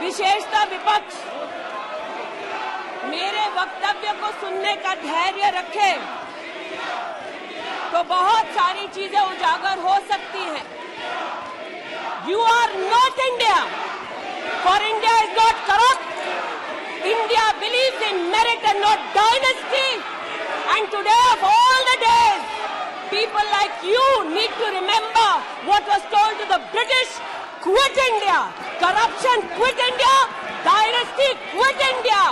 विशेषतः विपक्ष मेरे वक्तव्य को सुनने का धैर्य रखे तो बहुत सारी चीजें उजागर हो सकती हैं। You are not India, for India is not corrupt. India believes in merit and not dynasty, and today of all the days people like you need to remember what was told to the British: quit India, corruption quit India, dynasty quit India,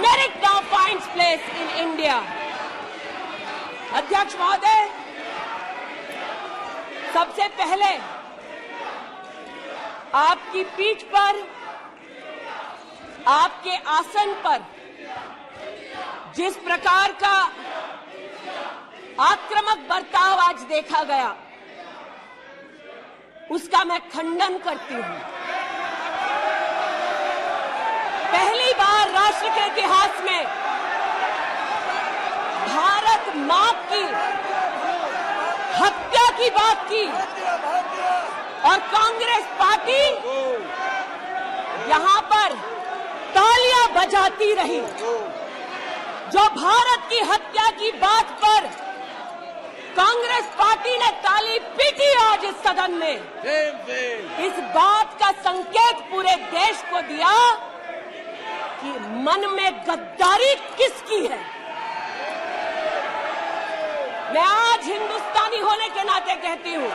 merit now finds place in India. अध्यक्ष महोदय, सबसे पहले आपकी पीठ पर, आपके आसन पर जिस प्रकार का आक्रामक बर्ताव आज देखा गया, उसका मैं खंडन करती हूं। पहली बार राष्ट्र के इतिहास में भारत मां की हत्या की बात की और कांग्रेस पार्टी यहां पर तालियां बजाती रही। जो भारत की हत्या की बात पर कांग्रेस पार्टी ने ताली पीटी आज इस सदन में, इस बात का संकेत पूरे देश को दिया कि मन में गद्दारी किसकी है। मैं आज हिंदुस्तानी होने के नाते कहती हूं,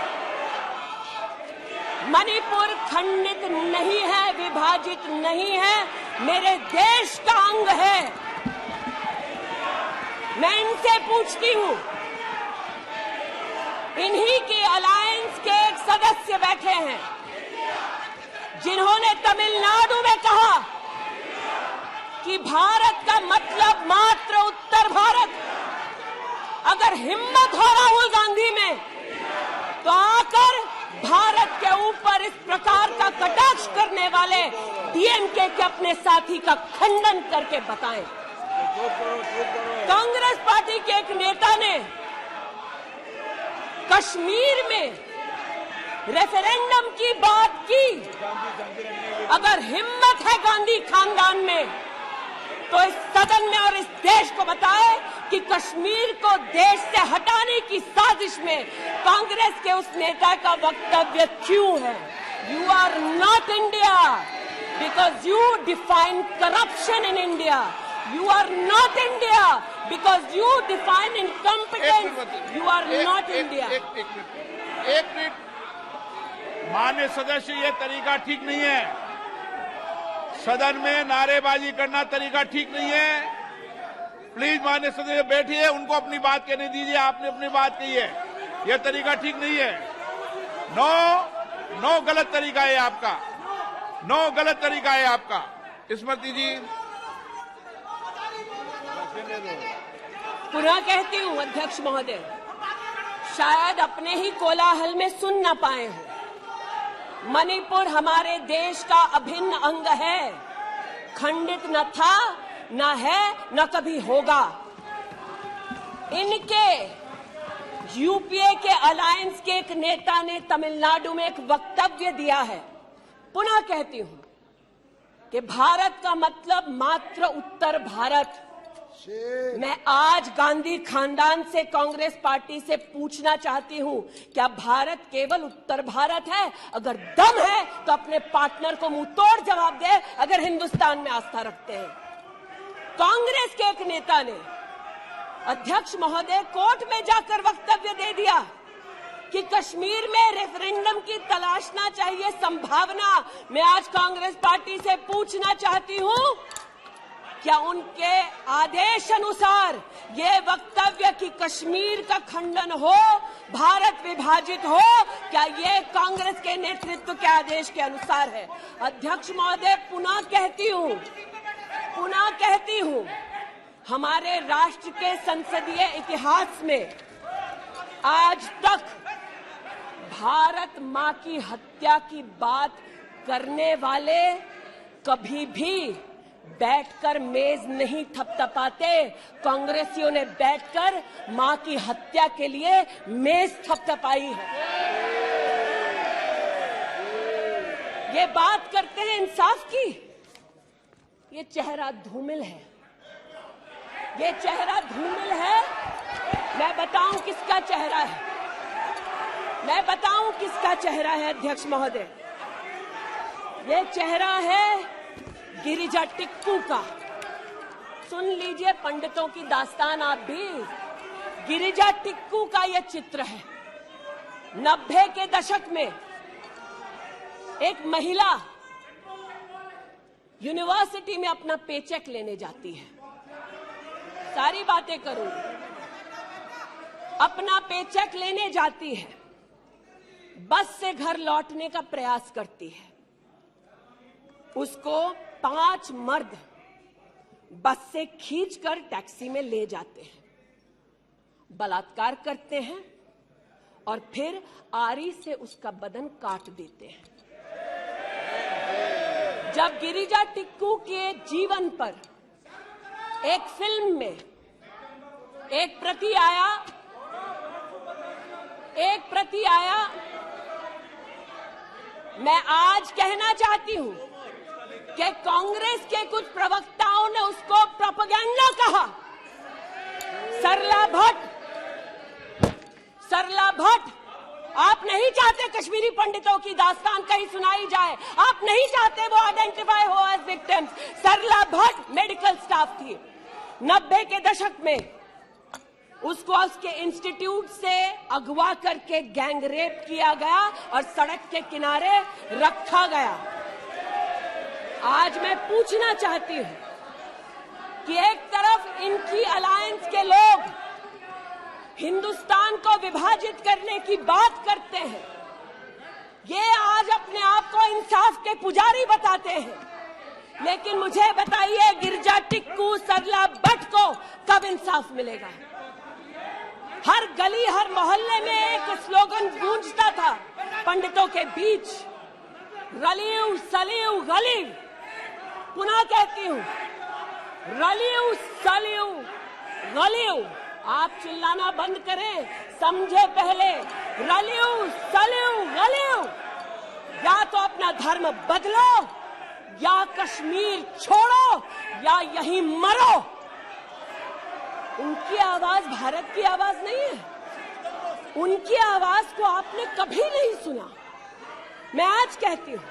मणिपुर खंडित नहीं है, विभाजित नहीं है, मेरे देश का अंग है। मैं इनसे पूछती हूं, इन्हीं के अलायंस के एक सदस्य बैठे हैं जिन्होंने तमिलनाडु में कहा कि भारत का मतलब मात्र उत्तर भारत। अगर हिम्मत हो राहुल गांधी में तो आकर भारत के ऊपर इस प्रकार का कटाक्ष करने वाले डीएमके के अपने साथी का खंडन करके बताएं। कांग्रेस पार्टी के एक नेता ने कश्मीर में रेफरेंडम की बात की। अगर हिम्मत है गांधी खानदान में तो इस सदन में और इस देश को बताए कि कश्मीर को देश से हटाने की साजिश में कांग्रेस के उस नेता का वक्तव्य क्यों है। You are not India because you define corruption in India. You are not India because you define incompetence. You are not India. एक मिनट, माननीय सदस्य, ये तरीका ठीक नहीं है। सदन में नारेबाजी करना तरीका ठीक नहीं है। प्लीज माननीय सदस्य बैठिए, उनको अपनी बात कहने दीजिए। आपने अपनी बात कही है, यह तरीका ठीक नहीं है। नो गलत तरीका है आपका, नो गलत तरीका है आपका। स्मृति जी, पुनः कहती हूं अध्यक्ष महोदय, शायद अपने ही कोलाहल में सुन न पाए हो। मणिपुर हमारे देश का अभिन्न अंग है, खंडित न था, न है, न कभी होगा। इनके यूपीए के अलायंस के एक नेता ने तमिलनाडु में एक वक्तव्य दिया है। पुनः कहती हूं कि भारत का मतलब मात्र उत्तर भारत। मैं आज गांधी खानदान से, कांग्रेस पार्टी से पूछना चाहती हूं, क्या भारत केवल उत्तर भारत है? अगर दम है तो अपने पार्टनर को मुंह तोड़ जवाब दे, अगर हिंदुस्तान में आस्था रखते हैं। कांग्रेस के एक नेता ने अध्यक्ष महोदय कोर्ट में जाकर वक्तव्य दे दिया कि कश्मीर में रेफरेंडम की तलाशना चाहिए संभावना। मैं आज कांग्रेस पार्टी से पूछना चाहती हूं, क्या उनके आदेश अनुसार ये वक्तव्य कि कश्मीर का खंडन हो, भारत विभाजित हो, क्या ये कांग्रेस के नेतृत्व के आदेश के अनुसार है? अध्यक्ष महोदय, पुनः कहती हूं, हमारे राष्ट्र के संसदीय इतिहास में आज तक भारत मां की हत्या की बात करने वाले कभी भी बैठकर मेज नहीं थपथपाते। कांग्रेसियों ने बैठकर मां की हत्या के लिए मेज थपथपाई है। ये बात करते हैं इंसाफ की। ये चेहरा धूमिल है, ये चेहरा धूमिल है। मैं बताऊं किसका चेहरा है, मैं बताऊं किसका चेहरा है अध्यक्ष महोदय। ये चेहरा है गिरिजा टिक्कू का। सुन लीजिए पंडितों की दास्तान आप भी। गिरिजा टिक्कू का यह चित्र है। 90 के दशक में एक महिला यूनिवर्सिटी में अपना पेचेक लेने जाती है। सारी बातें करूंगी। अपना पेचेक लेने जाती है, बस से घर लौटने का प्रयास करती है। उसको 5 मर्द बस से खींचकर टैक्सी में ले जाते हैं, बलात्कार करते हैं और फिर आरी से उसका बदन काट देते हैं। जब गिरिजा टिक्कू के जीवन पर एक फिल्म में एक प्रति आया, मैं आज कहना चाहती हूं कि कांग्रेस के कुछ प्रवक्ताओं ने उसको प्रोपेगेंडा कहा। सरला भट्ट, आप नहीं चाहते कश्मीरी पंडितों की दास्तान कहीं सुनाई जाए, आप नहीं चाहते वो आइडेंटिफाई हो एज विक्टिम्स। सरला भट्ट मेडिकल स्टाफ थी। 90 के दशक में उसको उसके इंस्टीट्यूट से अगवा करके गैंग रेप किया गया और सड़क के किनारे रखा गया। आज मैं पूछना चाहती हूं कि एक तरफ इनकी अलायंस के लोग हिंदुस्तान को विभाजित करने की बात करते हैं, ये आज अपने आप को इंसाफ के पुजारी बताते हैं, लेकिन मुझे बताइए गिरिजा टिक्कू, सरला भट्ट को कब इंसाफ मिलेगा? हर गली हर मोहल्ले में एक स्लोगन गूंजता था पंडितों के बीच, रलियू सलियू गलीव। पुनः कहती हूं, रलियू सलियू गलीव। आप चिल्लाना बंद करें, समझे पहले। रलियू सलियू गलीव। या तो अपना धर्म बदलो या कश्मीर छोड़ो या यहीं मरो। उनकी आवाज भारत की आवाज नहीं है। उनकी आवाज को आपने कभी नहीं सुना। मैं आज कहती हूं,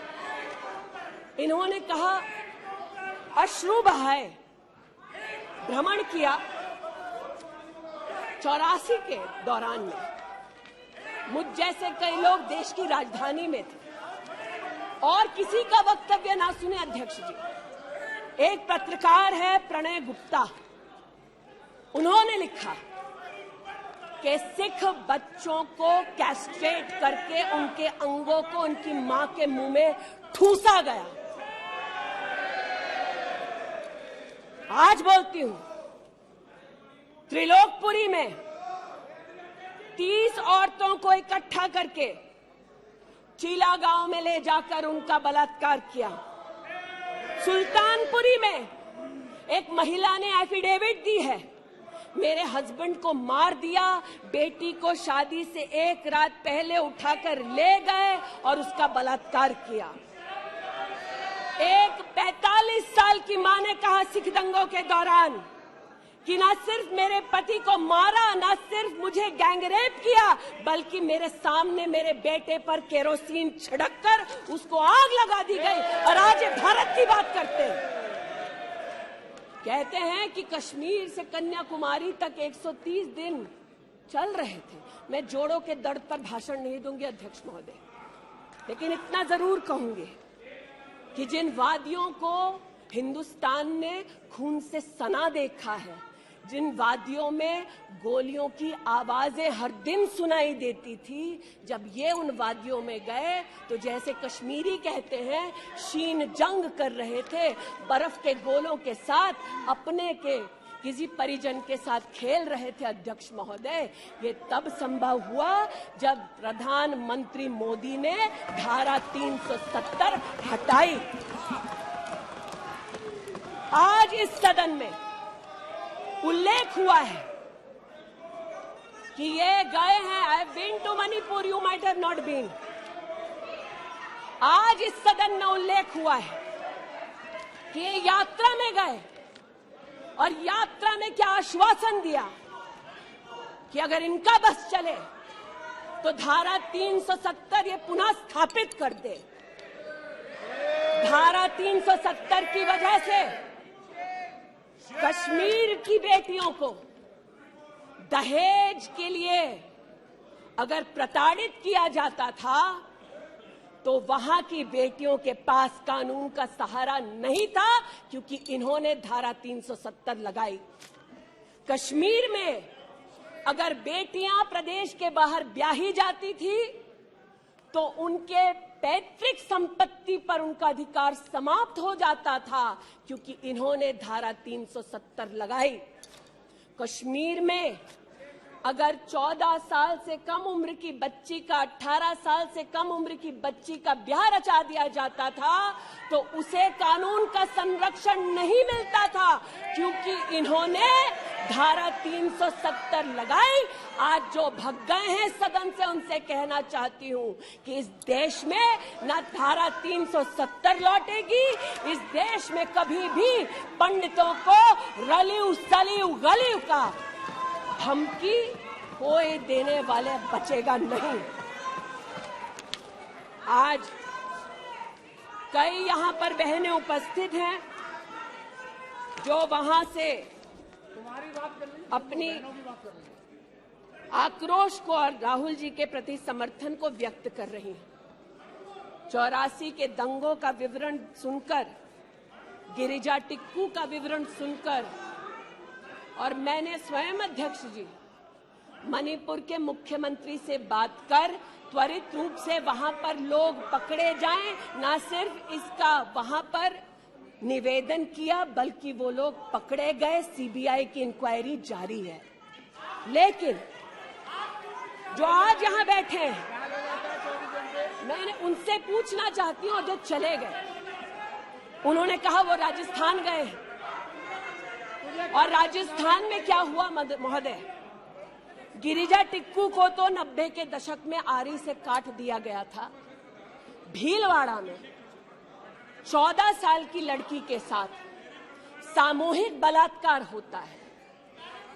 इन्होंने कहा अश्रु बहाए, भ्रमण किया 84 के दौरान में। मुझ जैसे कई लोग देश की राजधानी में थे और किसी का वक्तव्य ना सुने अध्यक्ष जी। एक पत्रकार है प्रणय गुप्ता, उन्होंने लिखा कि सिख बच्चों को कैस्ट्रेट करके उनके अंगों को उनकी मां के मुंह में ठूसा गया। आज बोलती हूं, त्रिलोकपुरी में 30 औरतों को इकट्ठा करके चीला गांव में ले जाकर उनका बलात्कार किया। सुल्तानपुरी में एक महिला ने एफिडेविट दी है, मेरे हस्बैंड को मार दिया, बेटी को शादी से एक रात पहले उठाकर ले गए और उसका बलात्कार किया। एक 45 साल की मां ने कहा सिख दंगों के दौरान कि न सिर्फ मेरे पति को मारा, न सिर्फ मुझे गैंगरेप किया, बल्कि मेरे सामने मेरे बेटे पर केरोसिन छिड़ककर उसको आग लगा दी गई। और आज भारत की बात करते हैं, कहते हैं कि कश्मीर से कन्याकुमारी तक 130 दिन चल रहे थे। मैं जोड़ों के दर्द पर भाषण नहीं दूंगी अध्यक्ष महोदय, लेकिन इतना जरूर कहूंगी कि जिन वादियों को हिंदुस्तान ने खून से सना देखा है, जिन वादियों में गोलियों की आवाजें हर दिन सुनाई देती थी, जब ये उन वादियों में गए तो जैसे कश्मीरी कहते हैं शीन जंग कर रहे थे, बर्फ के गोलों के साथ अपने के किसी परिजन के साथ खेल रहे थे। अध्यक्ष महोदय, ये तब संभव हुआ जब प्रधानमंत्री मोदी ने धारा 370 हटाई। आज इस सदन में उल्लेख हुआ है कि ये गए हैं, I have been to Manipur, you might have not been. आज इस सदन उल्लेख हुआ है कि ये यात्रा में गए और यात्रा में क्या आश्वासन दिया कि अगर इनका बस चले तो धारा 370 ये पुनः स्थापित कर दे। धारा 370 की वजह से कश्मीर की बेटियों को दहेज के लिए अगर प्रताड़ित किया जाता था तो वहां की बेटियों के पास कानून का सहारा नहीं था, क्योंकि इन्होंने धारा 370 लगाई। कश्मीर में अगर बेटियां प्रदेश के बाहर ब्याही जाती थी तो उनके पैतृक संपत्ति पर उनका अधिकार समाप्त हो जाता था, क्योंकि इन्होंने धारा 370 लगाई। कश्मीर में अगर 14 साल से कम उम्र की बच्ची का 18 साल से कम उम्र की बच्ची का ब्याह रचा दिया जाता था तो उसे कानून का संरक्षण नहीं मिलता था, क्योंकि इन्होंने धारा 370 लगाई। आज जो भग गए हैं सदन से उनसे कहना चाहती हूं कि इस देश में न धारा 370 लौटेगी। इस देश में कभी भी पंडितों को रलिव सलिव गलिव का धमकी कोई देने वाले बचेगा नहीं। आज कई यहां पर बहनें उपस्थित हैं जो वहां से अपनी आक्रोश को और राहुल जी के प्रति समर्थन को व्यक्त कर रही हैं। 84 के दंगों का विवरण सुनकर, गिरिजा टिक्कू का विवरण सुनकर, और मैंने स्वयं अध्यक्ष जी मणिपुर के मुख्यमंत्री से बात कर त्वरित रूप से वहां पर लोग पकड़े जाएं, न सिर्फ इसका वहां पर निवेदन किया बल्कि वो लोग पकड़े गए। सीबीआई की इंक्वायरी जारी है। लेकिन जो आज यहां बैठे हैं, मैं उनसे पूछना चाहती हूं, जो चले गए, उन्होंने कहा वो राजस्थान गए हैं। और राजस्थान में क्या हुआ महोदय? गिरिजा टिक्कू को तो 90 के दशक में आरी से काट दिया गया था। भीलवाड़ा में 14 साल की लड़की के साथ सामूहिक बलात्कार होता है।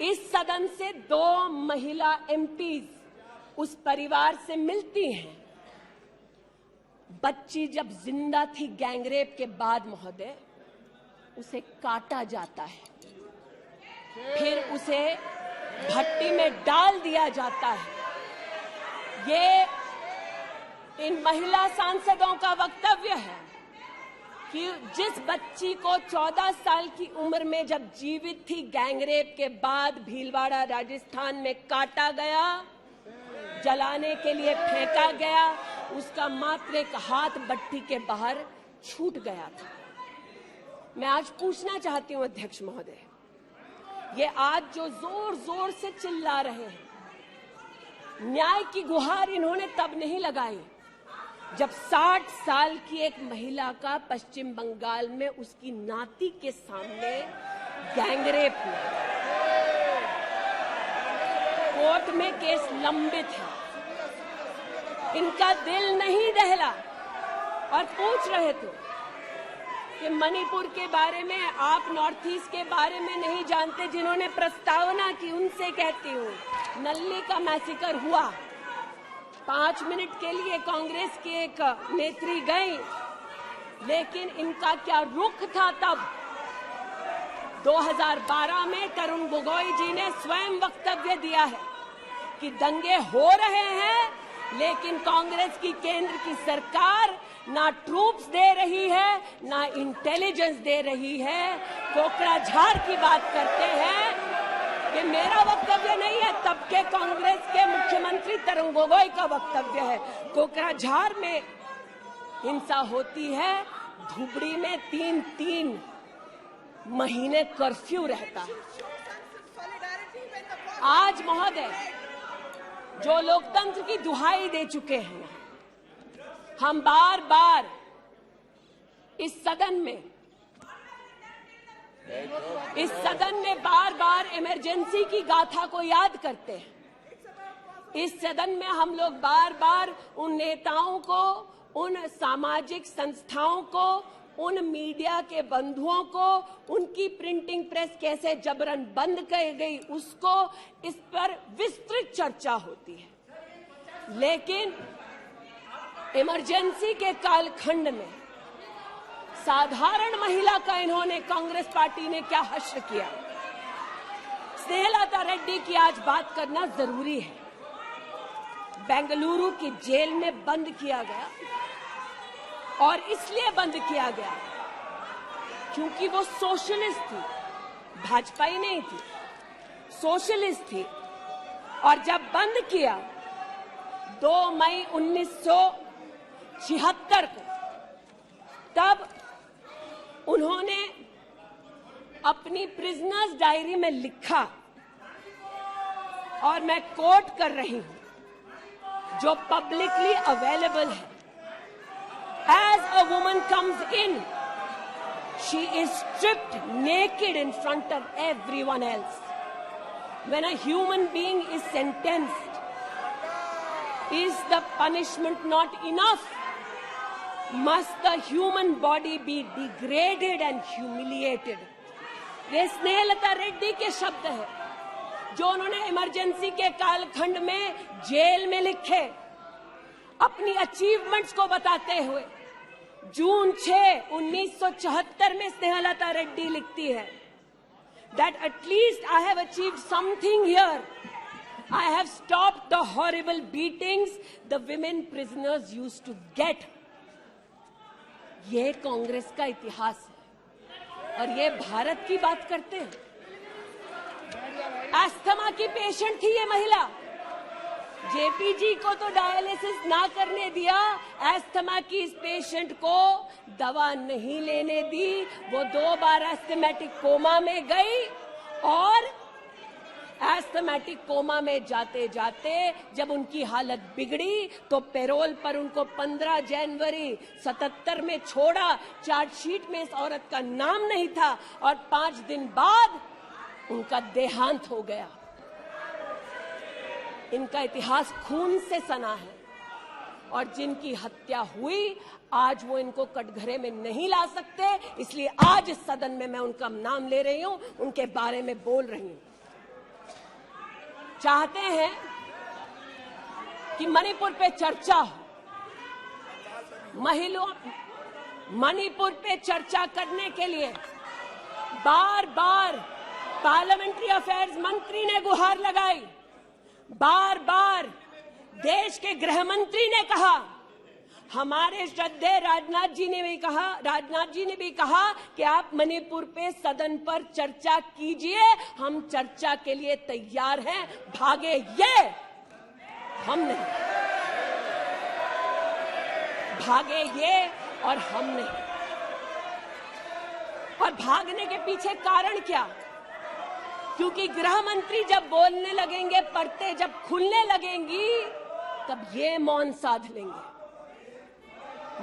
इस सदन से 2 महिला एमपीज उस परिवार से मिलती हैं। बच्ची जब जिंदा थी गैंगरेप के बाद महोदय, उसे काटा जाता है, फिर उसे भट्टी में डाल दिया जाता है। ये इन महिला सांसदों का वक्तव्य है कि जिस बच्ची को 14 साल की उम्र में जब जीवित थी गैंगरेप के बाद भीलवाड़ा राजस्थान में काटा गया, जलाने के लिए फेंका गया, उसका मात्र एक हाथ भट्टी के बाहर छूट गया था। मैं आज पूछना चाहती हूं अध्यक्ष महोदय, ये आज जो जोर जोर से चिल्ला रहे हैं, न्याय की गुहार इन्होंने तब नहीं लगाई जब 60 साल की एक महिला का पश्चिम बंगाल में उसकी नाती के सामने गैंगरेप हुआ। कोर्ट में केस लंबित है। इनका दिल नहीं दहला और पूछ रहे थे कि मणिपुर के बारे में, आप नॉर्थ ईस्ट के बारे में नहीं जानते। जिन्होंने प्रस्तावना की उनसे कहती हूँ, नल्ली का मैसेकर हुआ, 5 मिनट के लिए कांग्रेस की एक नेत्री गई, लेकिन इनका क्या रुख था तब? 2012 में तरुण गोगोई जी ने स्वयं वक्तव्य दिया है कि दंगे हो रहे हैं, लेकिन कांग्रेस की केंद्र की सरकार ना ट्रूप्स दे रही है, ना इंटेलिजेंस दे रही है। कोकराझार की बात करते हैं कि मेरा वक्तव्य नहीं है, तब के कांग्रेस के मुख्यमंत्री तरुण गोगोई का वक्तव्य है। कोकराझार में हिंसा होती है, धुबड़ी में 3-3 महीने कर्फ्यू रहता है। आज महोदय जो लोकतंत्र की दुहाई दे चुके हैं, हम बार बार इस सदन में बार बार इमरजेंसी की गाथा को याद करते हैं। इस सदन में हम लोग बार बार उन नेताओं को, उन सामाजिक संस्थाओं को, उन मीडिया के बंधुओं को, उनकी प्रिंटिंग प्रेस कैसे जबरन बंद कर गई, उसको, इस पर विस्तृत चर्चा होती है। लेकिन इमरजेंसी के कालखंड में साधारण महिला का इन्होंने, कांग्रेस पार्टी ने क्या हश्र किया। स्नेहलता रेड्डी की आज बात करना जरूरी है। बेंगलुरु की जेल में बंद किया गया, और इसलिए बंद किया गया क्योंकि वो सोशलिस्ट थी, भाजपाई नहीं थी, सोशलिस्ट थी। और जब बंद किया 2 मई 1976 को, तब उन्होंने अपनी प्रिजनर्स डायरी में लिखा, और मैं कोट कर रही हूं, जो पब्लिकली अवेलेबल है। As a woman comes in, she is stripped naked in front of everyone else. When a human being is sentenced, is the punishment not enough? Must the human body be degraded and humiliated? ये स्नेहलता रेड्डी के शब्द हैं, जो उन्होंने emergency के कालखंड में jail में लिखे, अपनी अचीवमेंट्स को बताते हुए। जून 6, 1974 में स्नेहलता रेड्डी लिखती है that at least I have achieved something here. I have stopped the horrible beatings the women prisoners used to get. ये कांग्रेस का इतिहास है, और ये भारत की बात करते हैं। अस्थमा की पेशेंट थी ये महिला, जेपी जी को तो डायलिसिस ना करने दिया, अस्थमा की इस पेशेंट को दवा नहीं लेने दी। वो 2 बार एस्थमेटिक कोमा में गई, और एस्थमेटिक कोमा में जाते जाते जब उनकी हालत बिगड़ी तो पैरोल पर उनको 15 जनवरी 77 में छोड़ा। चार्जशीट में इस औरत का नाम नहीं था, और 5 दिन बाद उनका देहांत हो गया। इनका इतिहास खून से सना है, और जिनकी हत्या हुई आज वो इनको कटघरे में नहीं ला सकते, इसलिए आज इस सदन में मैं उनका नाम ले रही हूं, उनके बारे में बोल रही हूं। चाहते हैं कि मणिपुर पे चर्चा हो, मणिपुर पे चर्चा करने के लिए बार बार पार्लियामेंट्री अफेयर्स मंत्री ने गुहार लगाई, बार बार देश के गृह मंत्री ने कहा, हमारे श्रद्धेय राजनाथ जी ने भी कहा कि आप मणिपुर पे सदन पर चर्चा कीजिए, हम चर्चा के लिए तैयार हैं, भागे ये, हम नहीं, भागे ये और हम नहीं। और भागने के पीछे कारण क्या? क्योंकि गृह मंत्री जब बोलने लगेंगे, परतें जब खुलने लगेंगी, तब ये मौन साध लेंगे।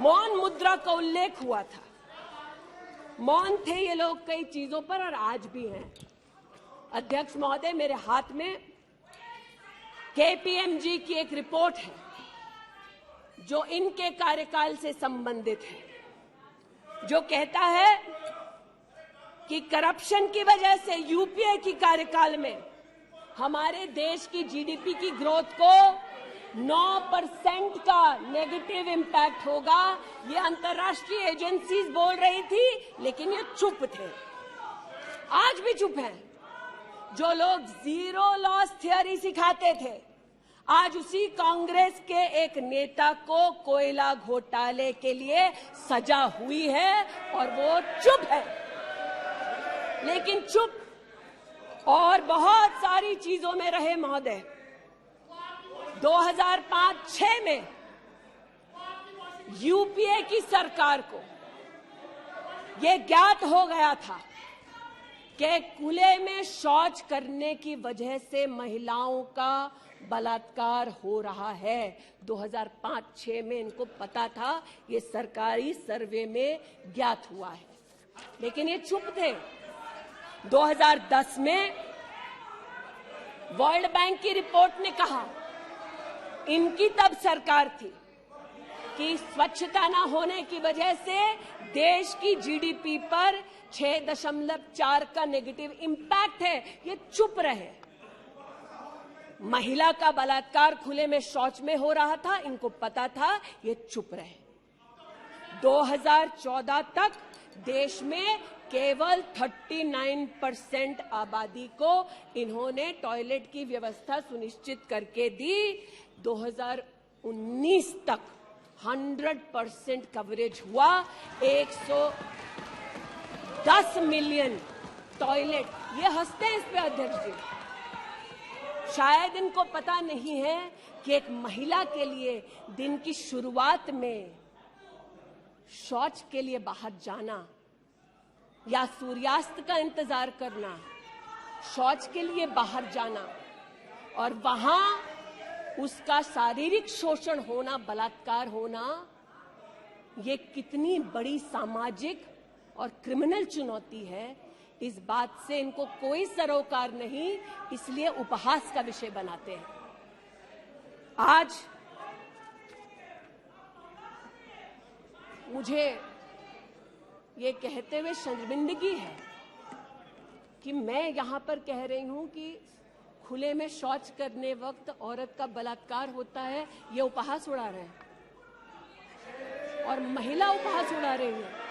मौन मुद्रा का उल्लेख हुआ था, मौन थे ये लोग कई चीजों पर, और आज भी हैं। अध्यक्ष महोदय, मेरे हाथ में केपीएमजी की एक रिपोर्ट है जो इनके कार्यकाल से संबंधित है, जो कहता है कि करप्शन की वजह से यूपीए की कार्यकाल में हमारे देश की जीडीपी की ग्रोथ को 9% का नेगेटिव इंपैक्ट होगा। ये अंतर्राष्ट्रीय एजेंसीज बोल रही थी, लेकिन ये चुप थे, आज भी चुप हैं। जो लोग जीरो लॉस थियरी सिखाते थे, आज उसी कांग्रेस के एक नेता को कोयला घोटाले के लिए सजा हुई है, और वो चुप है। लेकिन चुप और बहुत सारी चीजों में रहे महोदय। 2005-06 में यूपीए की सरकार को यह ज्ञात हो गया था कि खुले में शौच करने की वजह से महिलाओं का बलात्कार हो रहा है। 2005-06 में इनको पता था, ये सरकारी सर्वे में ज्ञात हुआ है, लेकिन ये चुप थे। 2010 में वर्ल्ड बैंक की रिपोर्ट ने कहा, इनकी तब सरकार थी, कि स्वच्छता न होने की वजह से देश की जीडीपी पर 6.4 का नेगेटिव इंपैक्ट है, ये चुप रहे। महिला का बलात्कार खुले में शौच में हो रहा था, इनको पता था, ये चुप रहे। 2014 तक देश में केवल 39% आबादी को इन्होंने टॉयलेट की व्यवस्था सुनिश्चित करके दी। 2019 तक 100% कवरेज हुआ। 110 मिलियन टॉयलेट। ये हंसते हैं इस पे अध्यक्ष जी। शायद इनको पता नहीं है कि एक महिला के लिए दिन की शुरुआत में शौच के लिए बाहर जाना या सूर्यास्त का इंतजार करना, शौच के लिए बाहर जाना और वहां उसका शारीरिक शोषण होना, बलात्कार होना, ये कितनी बड़ी सामाजिक और क्रिमिनल चुनौती है, इस बात से इनको कोई सरोकार नहीं, इसलिए उपहास का विषय बनाते हैं। आज मुझे ये कहते हुए शर्मिंदगी है कि मैं यहां पर कह रही हूं कि खुले में शौच करने वक्त औरत का बलात्कार होता है, ये उपहास उड़ा रहे हैं और महिला उपहास उड़ा रही है।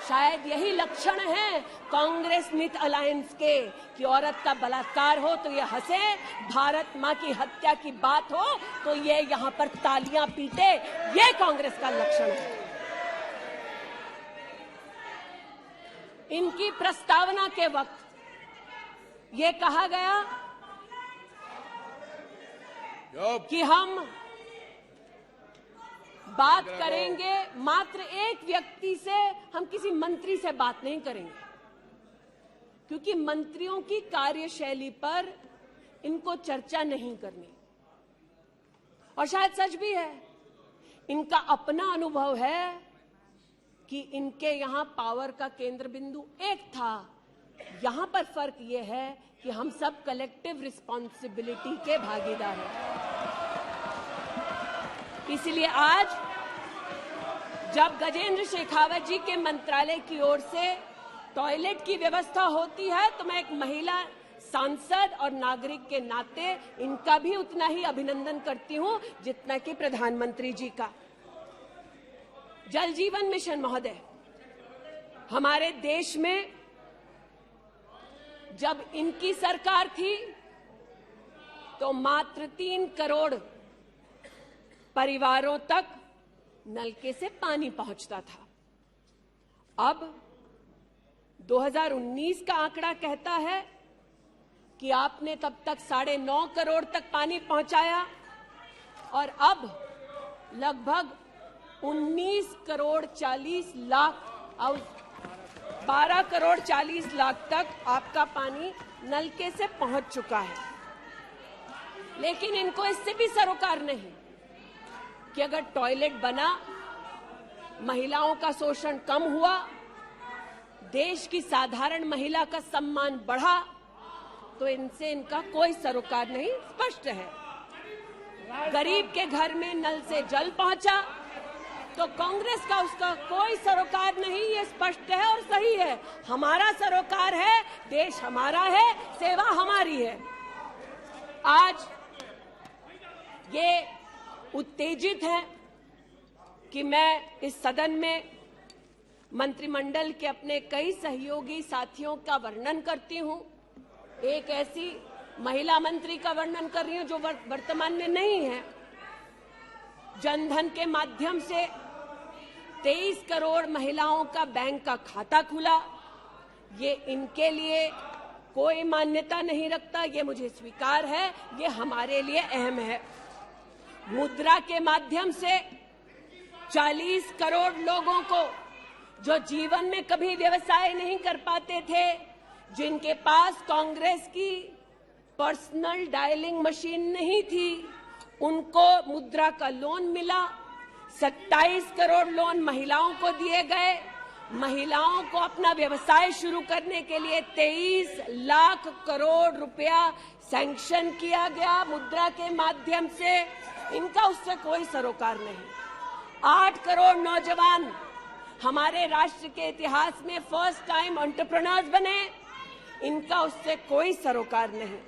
शायद यही लक्षण है कांग्रेस मिथ अलायंस के कि औरत का बलात्कार हो तो ये हंसे, भारत मां की हत्या की बात हो तो ये यहां पर तालियां पीटे, ये कांग्रेस का लक्षण है। इनकी प्रस्तावना के वक्त ये कहा गया कि हम बात करेंगे मात्र एक व्यक्ति से, हम किसी मंत्री से बात नहीं करेंगे, क्योंकि मंत्रियों की कार्यशैली पर इनको चर्चा नहीं करनी। और शायद सच भी है, इनका अपना अनुभव है कि इनके यहां पावर का केंद्र बिंदु एक था। यहां पर फर्क यह है कि हम सब कलेक्टिव रिस्पॉन्सिबिलिटी के भागीदार हैं। इसलिए आज जब गजेंद्र शेखावत जी के मंत्रालय की ओर से टॉयलेट की व्यवस्था होती है तो मैं एक महिला सांसद और नागरिक के नाते इनका भी उतना ही अभिनंदन करती हूं जितना कि प्रधानमंत्री जी का। जल जीवन मिशन महोदय, हमारे देश में जब इनकी सरकार थी तो मात्र 3 करोड़ परिवारों तक नलके से पानी पहुंचता था। अब 2019 का आंकड़ा कहता है कि आपने तब तक 9.5 करोड़ तक पानी पहुंचाया और अब लगभग 19 करोड़ 40 लाख और 12 करोड़ 40 लाख तक आपका पानी नलके से पहुंच चुका है। लेकिन इनको इससे भी सरोकार नहीं कि अगर टॉयलेट बना, महिलाओं का शोषण कम हुआ, देश की साधारण महिला का सम्मान बढ़ा, तो इनसे इनका कोई सरोकार नहीं। स्पष्ट है, गरीब के घर में नल से जल पहुंचा तो कांग्रेस का उसका कोई सरोकार नहीं। ये स्पष्ट है और सही है। हमारा सरोकार है, देश हमारा है, सेवा हमारी है। आज ये उत्तेजित है कि मैं इस सदन में मंत्रिमंडल के अपने कई सहयोगी साथियों का वर्णन करती हूं। एक ऐसी महिला मंत्री का वर्णन कर रही हूं जो वर्तमान में नहीं है। जनधन के माध्यम से 23 करोड़ महिलाओं का बैंक का खाता खुला। ये इनके लिए कोई मान्यता नहीं रखता, ये मुझे स्वीकार है, ये हमारे लिए अहम है। मुद्रा के माध्यम से 40 करोड़ लोगों को जो जीवन में कभी व्यवसाय नहीं कर पाते थे, जिनके पास कांग्रेस की पर्सनल डायलिंग मशीन नहीं थी, उनको मुद्रा का लोन मिला। 27 करोड़ लोन महिलाओं को दिए गए। महिलाओं को अपना व्यवसाय शुरू करने के लिए 23 लाख करोड़ रुपया सैंक्शन किया गया मुद्रा के माध्यम से। इनका उससे कोई सरोकार नहीं। 8 करोड़ नौजवान हमारे राष्ट्र के इतिहास में फर्स्ट टाइम एंटरप्रेन्योर्स बने, इनका उससे कोई सरोकार नहीं।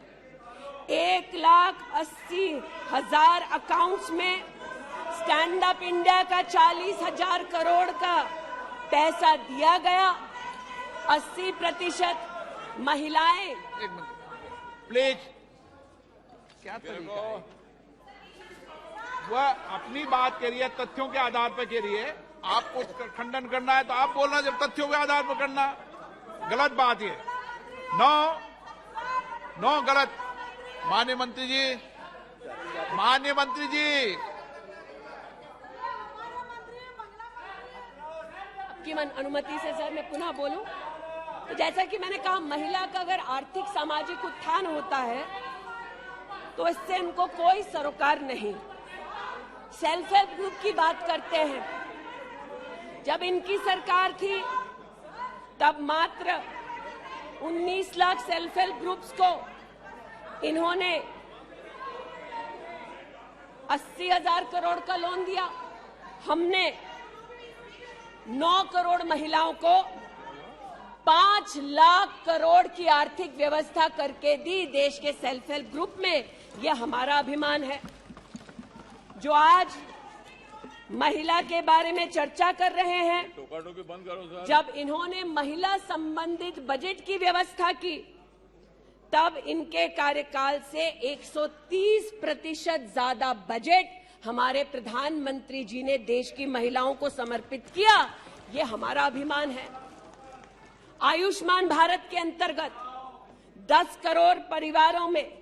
1,80,000 अकाउंट्स में स्टैंड अप इंडिया का 40,000 करोड़ का पैसा दिया गया। 80% महिलाएं। एक मिनट प्लीज, क्या तरीका है? वह अपनी बात कह रही है, तथ्यों के आधार पर कह रही है। आपको खंडन करना है तो आप बोलना, जब तथ्यों के आधार पर करना गलत बात है। नो गलत। माननीय मंत्री जी, आपकी अनुमति से सर मैं पुनः बोलूं तो जैसा कि मैंने कहा, महिला का अगर आर्थिक सामाजिक उत्थान होता है तो इससे इनको कोई सरोकार नहीं। सेल्फ हेल्प ग्रुप की बात करते हैं, जब इनकी सरकार थी तब मात्र 19 लाख सेल्फ हेल्प ग्रुप्स को इन्होंने 80,000 करोड़ का लोन दिया। हमने 9 करोड़ महिलाओं को 5 लाख करोड़ की आर्थिक व्यवस्था करके दी देश के सेल्फ हेल्प ग्रुप में। यह हमारा अभिमान है। जो आज महिला के बारे में चर्चा कर रहे हैं, बंद करो सर। जब इन्होंने महिला संबंधित बजट की व्यवस्था की तब इनके कार्यकाल से 130% ज्यादा बजट हमारे प्रधानमंत्री जी ने देश की महिलाओं को समर्पित किया। ये हमारा अभिमान है। आयुष्मान भारत के अंतर्गत 10 करोड़ परिवारों में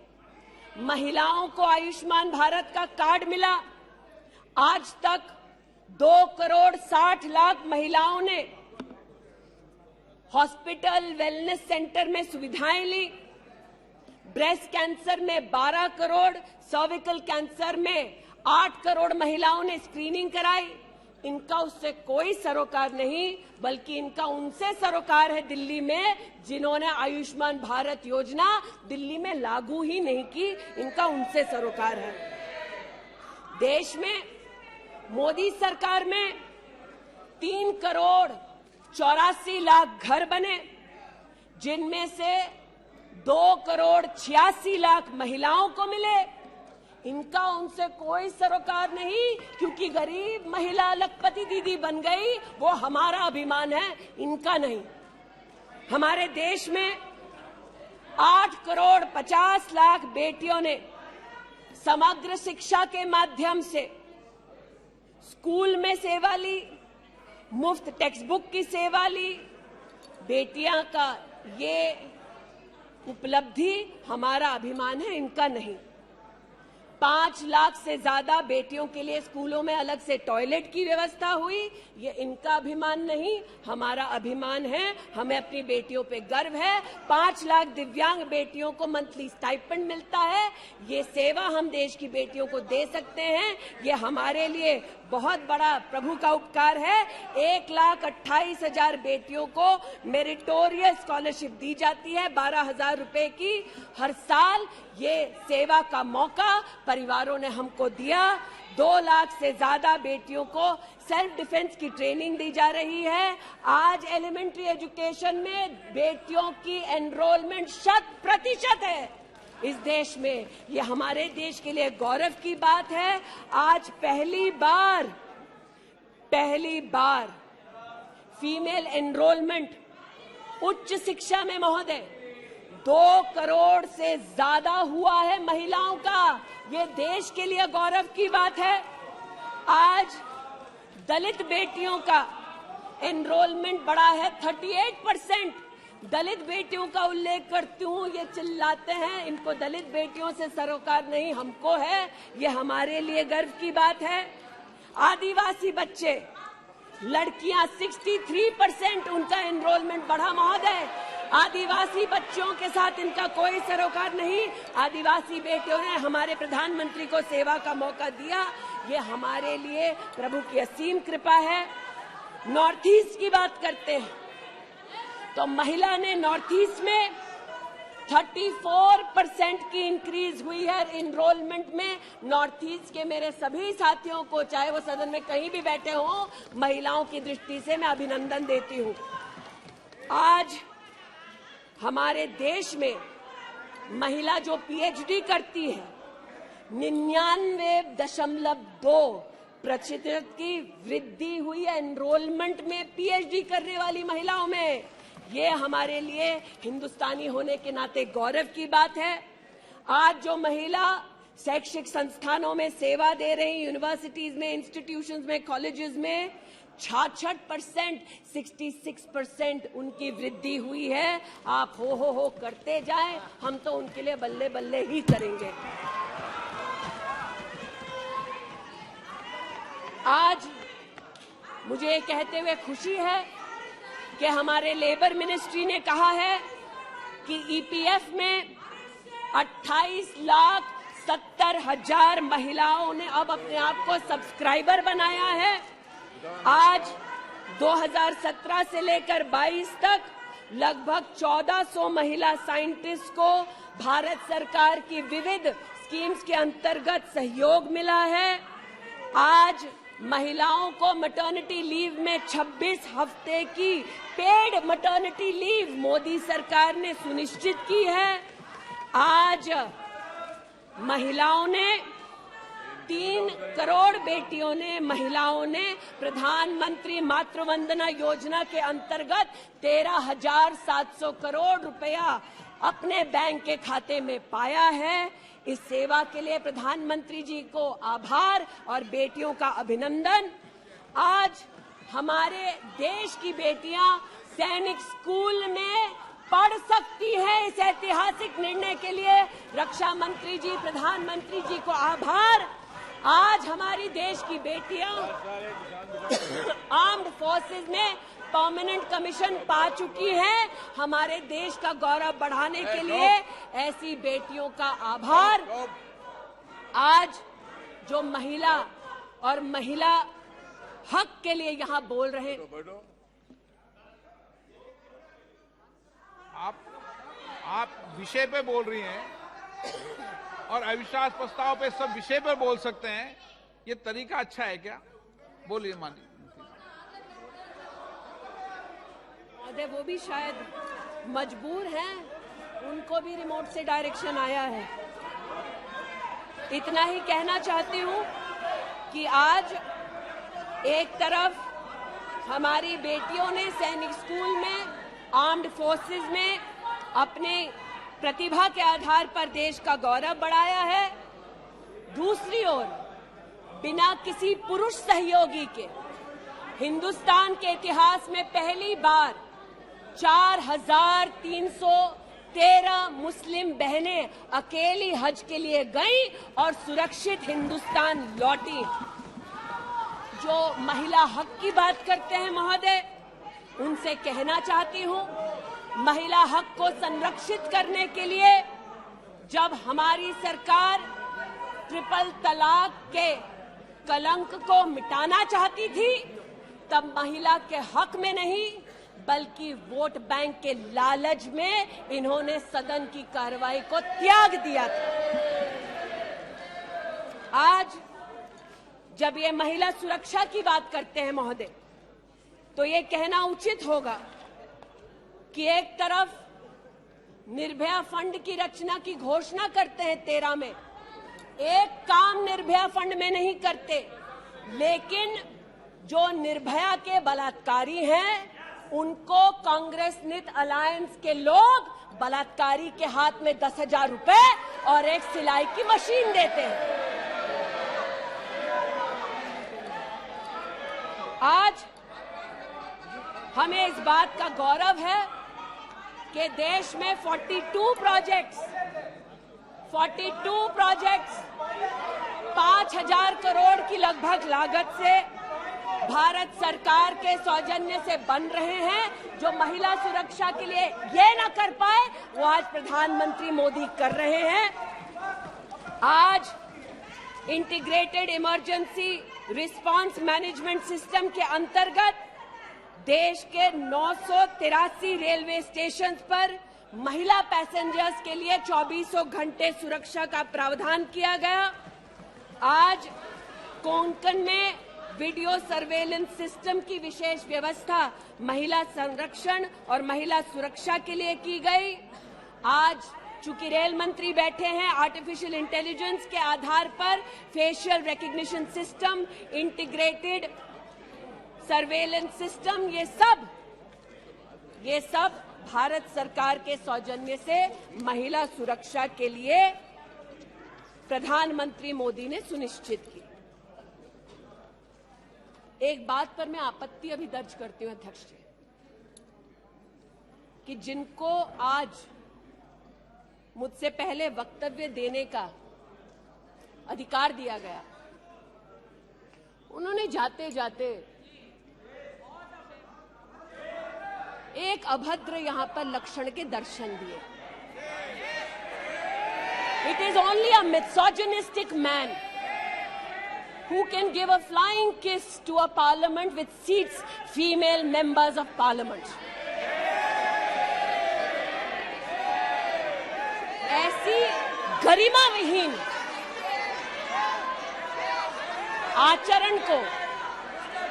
महिलाओं को आयुष्मान भारत का कार्ड मिला। आज तक 2 करोड़ 60 लाख महिलाओं ने हॉस्पिटल वेलनेस सेंटर में सुविधाएं ली। ब्रेस्ट कैंसर में 12 करोड़, सर्विकल कैंसर में 8 करोड़ महिलाओं ने स्क्रीनिंग कराई। इनका उससे कोई सरोकार नहीं, बल्कि इनका उनसे सरोकार है दिल्ली में, जिन्होंने आयुष्मान भारत योजना दिल्ली में लागू ही नहीं की। इनका उनसे सरोकार है। देश में मोदी सरकार में 3 करोड़ 84 लाख घर बने, जिनमें से 2 करोड़ 86 लाख महिलाओं को मिले। इनका उनसे कोई सरोकार नहीं, क्योंकि गरीब महिला लखपति दीदी बन गई, वो हमारा अभिमान है, इनका नहीं। हमारे देश में 8 करोड़ 50 लाख बेटियों ने समग्र शिक्षा के माध्यम से स्कूल में सेवा ली, मुफ्त टेक्स्ट बुक की सेवा ली। बेटियां का ये उपलब्धि हमारा अभिमान है, इनका नहीं। 5 लाख से ज्यादा बेटियों के लिए स्कूलों में अलग से टॉयलेट की व्यवस्था हुई। ये इनका अभिमान नहीं, हमारा अभिमान है। हमें अपनी बेटियों पे गर्व है। 5 लाख दिव्यांग बेटियों को मंथली स्टाइपेंड मिलता है। ये सेवा हम देश की बेटियों को दे सकते हैं। ये हमारे लिए बहुत बड़ा प्रभु का उपकार है। 1,28,000 बेटियों को मेरिटोरियस स्कॉलरशिप दी जाती है, 12,000 रुपए की हर साल। ये सेवा का मौका परिवारों ने हमको दिया। 2 लाख से ज्यादा बेटियों को सेल्फ डिफेंस की ट्रेनिंग दी जा रही है। आज एलिमेंट्री एजुकेशन में बेटियों की एनरोलमेंट 100% है इस देश में। ये हमारे देश के लिए गौरव की बात है। आज पहली बार फीमेल एनरोलमेंट उच्च शिक्षा में महोदय 2 करोड़ से ज्यादा हुआ है महिलाओं का। ये देश के लिए गौरव की बात है। आज दलित बेटियों का एनरोलमेंट बढ़ा है 38%। दलित बेटियों का उल्लेख करती हूँ, ये चिल्लाते हैं इनको दलित बेटियों से सरोकार नहीं, हमको है। ये हमारे लिए गर्व की बात है। आदिवासी बच्चे, लड़कियां 63% उनका एनरोलमेंट बढ़ा महोदय। आदिवासी बच्चों के साथ इनका कोई सरोकार नहीं। आदिवासी बेटियों ने हमारे प्रधानमंत्री को सेवा का मौका दिया। ये हमारे लिए प्रभु की असीम कृपा है। नॉर्थ ईस्ट की बात करते हैं तो महिला ने नॉर्थ ईस्ट में 34% की इंक्रीज हुई है इनरोलमेंट में। नॉर्थ ईस्ट के मेरे सभी साथियों को, चाहे वो सदन में कहीं भी बैठे हों, महिलाओं की दृष्टि से मैं अभिनंदन देती हूं। आज हमारे देश में महिला जो पीएचडी करती है 99.2% की वृद्धि हुई है एनरोलमेंट में पीएचडी करने वाली महिलाओं में। ये हमारे लिए हिंदुस्तानी होने के नाते गौरव की बात है। आज जो महिला शैक्षिक संस्थानों में सेवा दे रही, यूनिवर्सिटीज में, इंस्टीट्यूशंस में, कॉलेजेस में 66%, 66% उनकी वृद्धि हुई है। आप हो करते जाएं, हम तो उनके लिए बल्ले बल्ले ही करेंगे। आज मुझे ये कहते हुए खुशी है कि हमारे लेबर मिनिस्ट्री ने कहा है कि ईपीएफ में 28,70,000 महिलाओं ने अब अपने आप को सब्सक्राइबर बनाया है। आज 2017 से लेकर 22 तक लगभग 1400 महिला साइंटिस्ट को भारत सरकार की विविध स्कीम्स के अंतर्गत सहयोग मिला है। आज महिलाओं को मैटरनिटी लीव में 26 हफ्ते की पेड मैटरनिटी लीव मोदी सरकार ने सुनिश्चित की है। आज महिलाओं ने 3 करोड़ बेटियों ने, महिलाओं ने प्रधानमंत्री मातृ वंदना योजना के अंतर्गत 13,700 करोड़ रुपया अपने बैंक के खाते में पाया है। इस सेवा के लिए प्रधानमंत्री जी को आभार और बेटियों का अभिनंदन। आज हमारे देश की बेटियां सैनिक स्कूल में पढ़ सकती है। इस ऐतिहासिक निर्णय के लिए रक्षा मंत्री जी, प्रधानमंत्री जी को आभार। आज हमारी देश की बेटियां आर्म्ड फोर्सेस में परमानेंट कमीशन पा चुकी हैं। हमारे देश का गौरव बढ़ाने के लिए ऐसी बेटियों का आभार। आज जो महिला और महिला हक के लिए यहां बोल रहे हैं, आप विषय पे बोल रही हैं और अविश्वास प्रस्ताव पे सब विषय पर बोल सकते हैं। ये तरीका अच्छा है क्या? बोलिए माननीय। वो भी शायद मजबूर हैं, उनको भी रिमोट से डायरेक्शन आया है। इतना ही कहना चाहती हूं कि आज एक तरफ हमारी बेटियों ने सैनिक स्कूल में, आर्म्ड फोर्सेस में अपने प्रतिभा के आधार पर देश का गौरव बढ़ाया है। दूसरी ओर बिना किसी पुरुष सहयोगी के हिंदुस्तान के इतिहास में पहली बार 4,313 मुस्लिम बहनें अकेली हज के लिए गईं और सुरक्षित हिंदुस्तान लौटी। जो महिला हक की बात करते हैं महोदय, उनसे कहना चाहती हूं, महिला हक को संरक्षित करने के लिए जब हमारी सरकार ट्रिपल तलाक के कलंक को मिटाना चाहती थी, तब महिला के हक में नहीं बल्कि वोट बैंक के लालच में इन्होंने सदन की कार्रवाई को त्याग दिया था। आज जब ये महिला सुरक्षा की बात करते हैं महोदय, तो ये कहना उचित होगा कि एक तरफ निर्भया फंड की रचना की घोषणा करते हैं 13 में, एक काम निर्भया फंड में नहीं करते, लेकिन जो निर्भया के बलात्कारी हैं उनको कांग्रेस नित अलायंस के लोग बलात्कारी के हाथ में 10,000 रुपए और एक सिलाई की मशीन देते हैं। आज हमें इस बात का गौरव है कि देश में 42 प्रोजेक्ट्स 5,000 करोड़ की लगभग लागत से भारत सरकार के सौजन्य से बन रहे हैं। जो महिला सुरक्षा के लिए ये न कर पाए, वो आज प्रधानमंत्री मोदी कर रहे हैं। आज integrated emergency response management system के अंतर्गत देश के 983 रेलवे स्टेशन पर महिला पैसेंजर्स के लिए 2400 घंटे सुरक्षा का प्रावधान किया गया। आज कोंकण में वीडियो सर्वेलेंस सिस्टम की विशेष व्यवस्था महिला संरक्षण और महिला सुरक्षा के लिए की गई। आज चूंकि रेल मंत्री बैठे हैं, आर्टिफिशियल इंटेलिजेंस के आधार पर facial recognition system, integrated surveillance system, ये सब भारत सरकार के सौजन्य से महिला सुरक्षा के लिए प्रधानमंत्री मोदी ने सुनिश्चित की। एक बात पर मैं आपत्ति अभी दर्ज करती हूं अध्यक्ष जी, कि जिनको आज मुझसे पहले वक्तव्य देने का अधिकार दिया गया, उन्होंने जाते जाते एक अभद्र यहां पर लक्षण के दर्शन दिए। It is only a misogynistic man who can give a flying kiss to a parliament with seats female members of parliament. ऐसी गरिमा विहीन आचरण को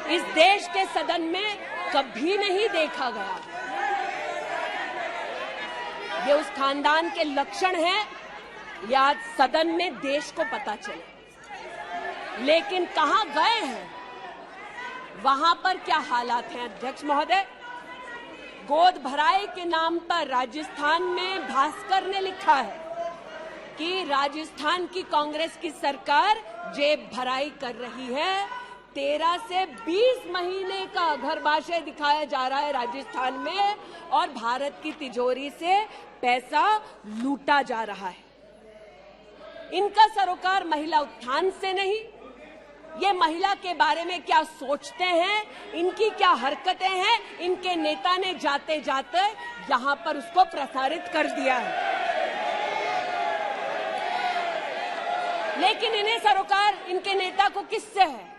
इस देश के सदन में कभी नहीं देखा गया। ये उस खानदान के लक्षण हैं, ये आज सदन में देश को पता चले। लेकिन कहां गए हैं, वहां पर क्या हालात हैं अध्यक्ष महोदय? गोद भराई के नाम पर राजस्थान में भास्कर ने लिखा है कि राजस्थान की कांग्रेस की सरकार जेब भराई कर रही है। 13 से 20 महीने का घरबाशय दिखाया जा रहा है राजस्थान में, और भारत की तिजोरी से पैसा लूटा जा रहा है। इनका सरोकार महिला उत्थान से नहीं, ये महिला के बारे में क्या सोचते हैं, इनकी क्या हरकतें हैं, इनके नेता ने जाते जाते यहां पर उसको प्रसारित कर दिया है। लेकिन इन्हें सरोकार इनके नेता को किससे है?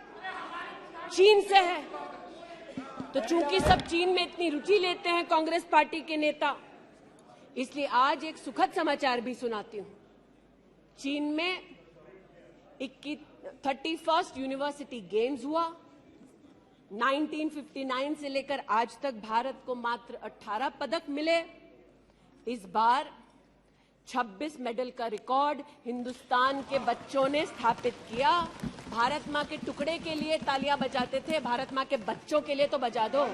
चीन से है। तो चूंकि सब चीन में इतनी रुचि लेते हैं कांग्रेस पार्टी के नेता, इसलिए आज एक सुखद समाचार भी सुनाती हूं। चीन में 31st यूनिवर्सिटी गेम्स हुआ। 1959 से लेकर आज तक भारत को मात्र 18 पदक मिले। इस बार 26 मेडल का रिकॉर्ड हिंदुस्तान के बच्चों ने स्थापित किया। भारत मां के टुकड़े के लिए तालियां बजाते थे, भारत मां के बच्चों के लिए तो बजा दो।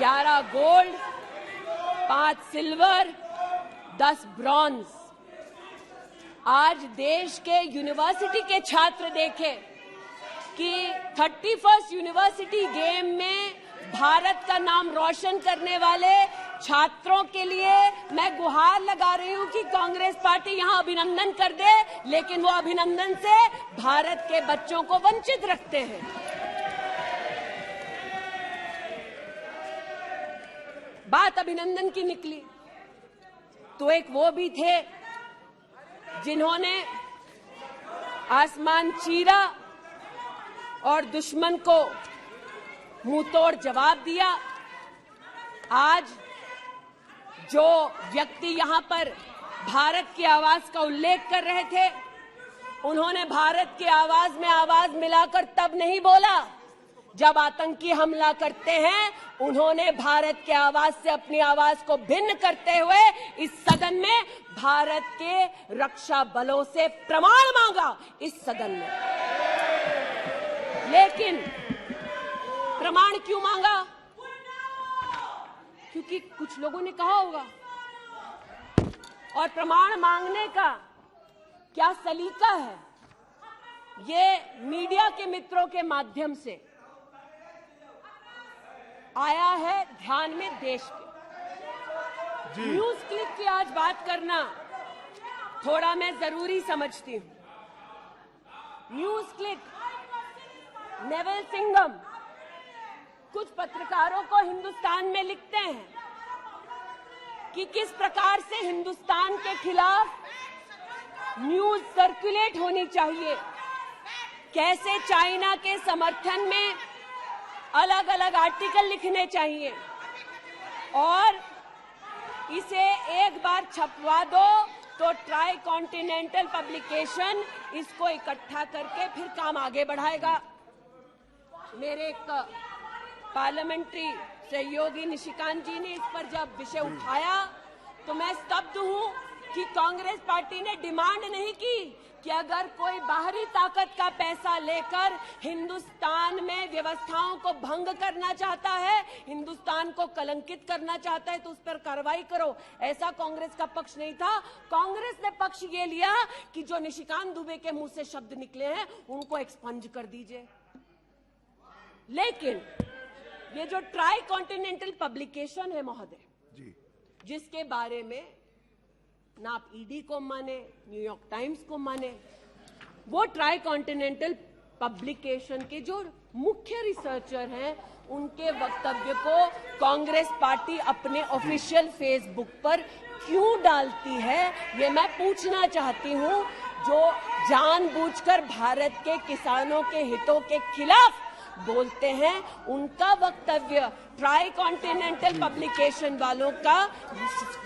11 गोल्ड, 5 सिल्वर, 10 ब्रॉन्ज। आज देश के यूनिवर्सिटी के छात्र देखें कि 31st यूनिवर्सिटी गेम में भारत का नाम रोशन करने वाले छात्रों के लिए मैं गुहार लगा रही हूं कि कांग्रेस पार्टी यहां अभिनंदन कर दे, लेकिन वो अभिनंदन से भारत के बच्चों को वंचित रखते हैं। बात अभिनंदन की निकली तो एक वो भी थे जिन्होंने आसमान चीरा और दुश्मन को मुंहतोड़ जवाब दिया। आज जो व्यक्ति यहां पर भारत की आवाज का उल्लेख कर रहे थे, उन्होंने भारत की आवाज में आवाज मिलाकर तब नहीं बोला जब आतंकी हमला करते हैं। उन्होंने भारत के आवाज से अपनी आवाज को भिन्न करते हुए इस सदन में भारत के रक्षा बलों से प्रमाण मांगा इस सदन में। लेकिन प्रमाण क्यों मांगा? क्योंकि कुछ लोगों ने कहा होगा। और प्रमाण मांगने का क्या सलीका है, ये मीडिया के मित्रों के माध्यम से आया है ध्यान में देश के। न्यूज क्लिक की आज बात करना थोड़ा मैं जरूरी समझती हूं। न्यूज क्लिक, नेवल सिंघम कुछ पत्रकारों को हिंदुस्तान में लिखते हैं कि किस प्रकार से हिंदुस्तान के खिलाफ न्यूज सर्कुलेट होनी चाहिए, कैसे चाइना के समर्थन में अलग अलग आर्टिकल लिखने चाहिए। और इसे एक बार छपवा दो तो ट्राई कॉन्टिनेंटल पब्लिकेशन इसको इकट्ठा करके फिर काम आगे बढ़ाएगा। मेरे एक पार्लियामेंट्री सहयोगी निशिकांत जी ने इस पर जब विषय उठाया तो मैं स्तब्ध हूं कि कांग्रेस पार्टी ने डिमांड नहीं की कि अगर कोई बाहरी ताकत का पैसा लेकर हिंदुस्तान में व्यवस्थाओं को भंग करना चाहता है, हिंदुस्तान को कलंकित करना चाहता है तो उस पर कार्रवाई करो। ऐसा कांग्रेस का पक्ष नहीं था। कांग्रेस ने पक्ष ये लिया कि जो निशिकांत दुबे के मुंह से शब्द निकले हैं उनको एक्सपंज कर दीजिए। लेकिन ये जो ट्राई कॉन्टिनेंटल पब्लिकेशन है महोदय, जिसके बारे में ना आप ईडी को माने, न्यूयॉर्क टाइम्स को माने, वो ट्राई कॉन्टिनेंटल पब्लिकेशन के जो मुख्य रिसर्चर हैं उनके वक्तव्य को कांग्रेस पार्टी अपने ऑफिशियल फेसबुक पर क्यों डालती है, ये मैं पूछना चाहती हूं। जो जानबूझकर भारत के किसानों के हितों के खिलाफ बोलते हैं, उनका वक्तव्य ट्राई कॉन्टिनेंटल पब्लिकेशन वालों का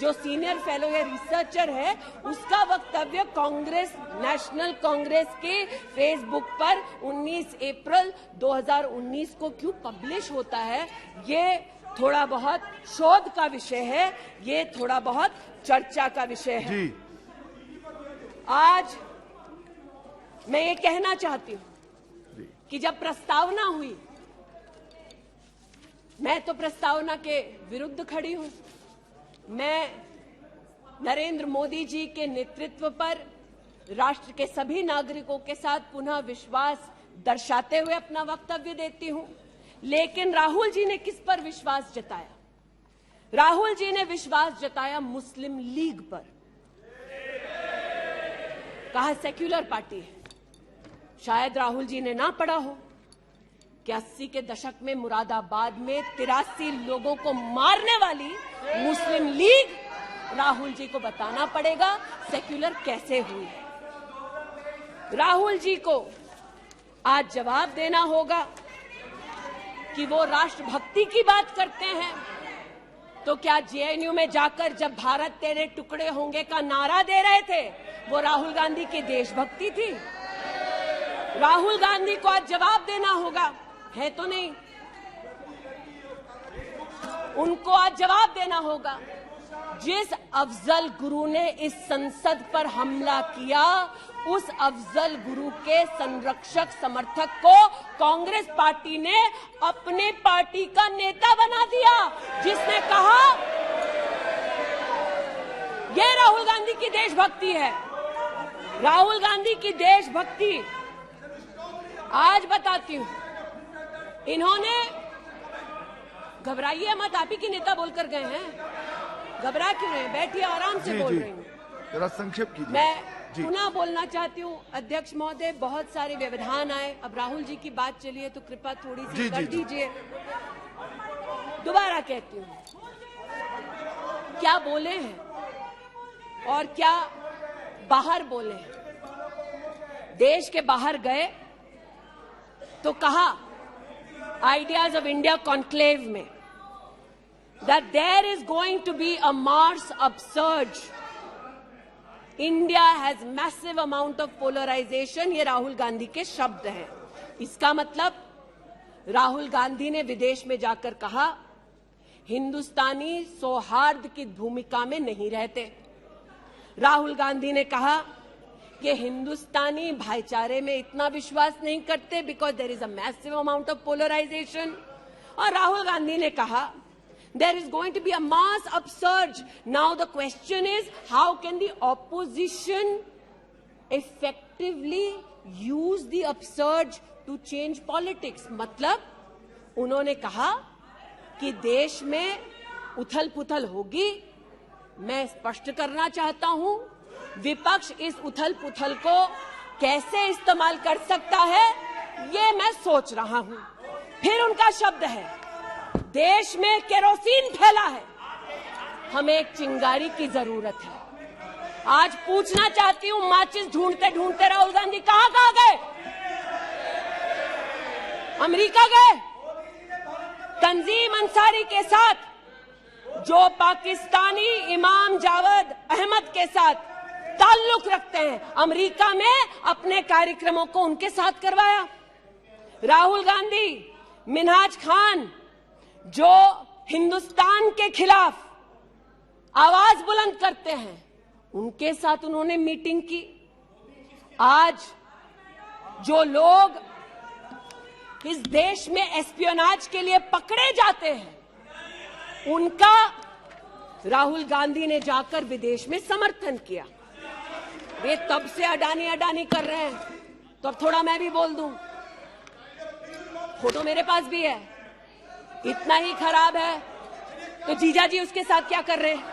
जो सीनियर फेलो या रिसर्चर है उसका वक्तव्य कांग्रेस, नेशनल कांग्रेस के फेसबुक पर 19 अप्रैल 2019 को क्यों पब्लिश होता है, ये थोड़ा बहुत शोध का विषय है, ये थोड़ा बहुत चर्चा का विषय है। आज मैं ये कहना चाहती हूं कि जब प्रस्तावना हुई, मैं तो प्रस्तावना के विरुद्ध खड़ी हूं। मैं नरेंद्र मोदी जी के नेतृत्व पर राष्ट्र के सभी नागरिकों के साथ पुनः विश्वास दर्शाते हुए अपना वक्तव्य देती हूं। लेकिन राहुल जी ने किस पर विश्वास जताया? राहुल जी ने विश्वास जताया मुस्लिम लीग पर। कहा सेक्युलर पार्टी है। शायद राहुल जी ने ना पढ़ा हो कि 80 के दशक में मुरादाबाद में 83 लोगों को मारने वाली मुस्लिम लीग, राहुल जी को बताना पड़ेगा सेक्युलर कैसे हुई। राहुल जी को आज जवाब देना होगा कि वो राष्ट्रभक्ति की बात करते हैं तो क्या जेएनयू में जाकर जब भारत तेरे टुकड़े होंगे का नारा दे रहे थे वो राहुल गांधी की देशभक्ति थी? राहुल गांधी को आज जवाब देना होगा, है तो नहीं। उनको आज जवाब देना होगा। जिस अफजल गुरु ने इस संसद पर हमला किया, उस अफजल गुरु के संरक्षक समर्थक को कांग्रेस पार्टी ने अपने पार्टी का नेता बना दिया, जिसने कहा यह राहुल गांधी की देशभक्ति है। राहुल गांधी की देशभक्ति आज बताती हूं। इन्होंने, घबराइए मत, आप ही के नेता बोलकर गए हैं, घबरा क्यों रहे हैं? बैठिए, आराम से बोल रही हूँ। जरा संक्षेप कीजिए। मैं पुनः बोलना चाहती हूँ अध्यक्ष महोदय, बहुत सारे व्यवधान आए, अब राहुल जी की बात चली है तो कृपया थोड़ी सी कर दीजिए। दोबारा कहती हूँ, क्या बोले हैं और क्या बाहर बोले हैं। देश के बाहर गए तो कहा आइडियाज ऑफ इंडिया कॉन्क्लेव में that there is going to be a Mars upsurge. India has massive amount of polarization. ये राहुल गांधी के शब्द हैं। इसका मतलब राहुल गांधी ने विदेश में जाकर कहा हिंदुस्तानी सौहार्द की भूमिका में नहीं रहते। राहुल गांधी ने कहा कि हिंदुस्तानी भाईचारे में इतना विश्वास नहीं करते because there is a massive amount of polarisation. और राहुल गांधी ने कहा there is going to be a mass upsurge. Now the question is, how can the opposition effectively use the upsurge to change politics? मतलब उन्होंने कहा कि देश में उथल पुथल होगी। मैं स्पष्ट करना चाहता हूं, विपक्ष इस उथल पुथल को कैसे इस्तेमाल कर सकता है ये मैं सोच रहा हूं। फिर उनका शब्द है देश में केरोसिन फैला है, हमें एक चिंगारी की जरूरत है। आज पूछना चाहती हूं, माचिस ढूंढते ढूंढते राहुल गांधी कहां गए? अमेरिका गए? तंजीम अंसारी के साथ जो पाकिस्तानी इमाम जावेद अहमद के साथ ताल्लुक रखते हैं, अमेरिका में अपने कार्यक्रमों को उनके साथ करवाया। राहुल गांधी, मिन्हाज खान, जो हिंदुस्तान के खिलाफ आवाज बुलंद करते हैं, उनके साथ उन्होंने मीटिंग की। आज जो लोग इस देश में एस्पियोनाज के लिए पकड़े जाते हैं, उनका राहुल गांधी ने जाकर विदेश में समर्थन किया। वे तब से अडानी अडानी कर रहे हैं, तो अब थोड़ा मैं भी बोल दूं। फोटो मेरे पास भी है। इतना ही खराब है तो जीजा जी उसके साथ क्या कर रहे हैं?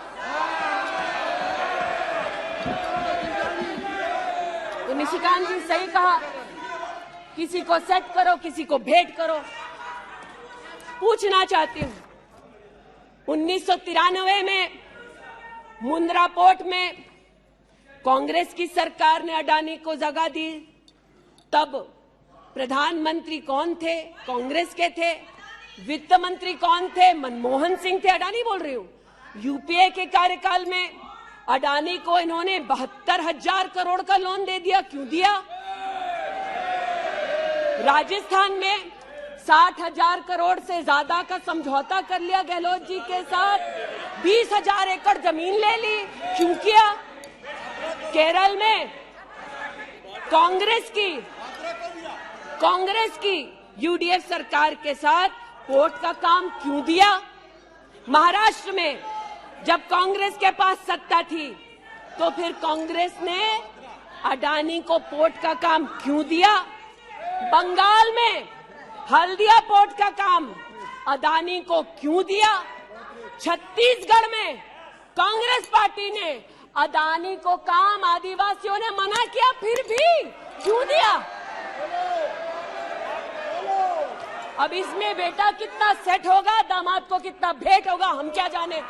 तो निशिकांत जी सही कहा, किसी को सेट करो, किसी को भेंट करो। पूछना चाहती हूं, 1993 में मुंद्रा पोर्ट में कांग्रेस की सरकार ने अडानी को जगह दी। तब प्रधानमंत्री कौन थे? कांग्रेस के थे। वित्त मंत्री कौन थे? मनमोहन सिंह थे। अडानी बोल रही हूं। यूपीए के कार्यकाल में अडानी को इन्होंने 72,000 करोड़ का लोन दे दिया। क्यों दिया? राजस्थान में 60,000 करोड़ से ज्यादा का समझौता कर लिया गहलोत जी के साथ। 20,000 एकड़ जमीन ले ली। क्यों किया? केरल में कांग्रेस की यूडीएफ सरकार के साथ पोर्ट का काम क्यों दिया? महाराष्ट्र में जब कांग्रेस के पास सत्ता थी, तो फिर कांग्रेस ने अडानी को पोर्ट का काम क्यों दिया? बंगाल में हल्दिया पोर्ट का काम अडानी को क्यों दिया? छत्तीसगढ़ में कांग्रेस पार्टी ने अडानी को काम आदिवासियों ने मना किया, फिर भी क्यों दिया? अब इसमें बेटा कितना सेट होगा, दामाद को कितना भेंट होगा, हम क्या जाने।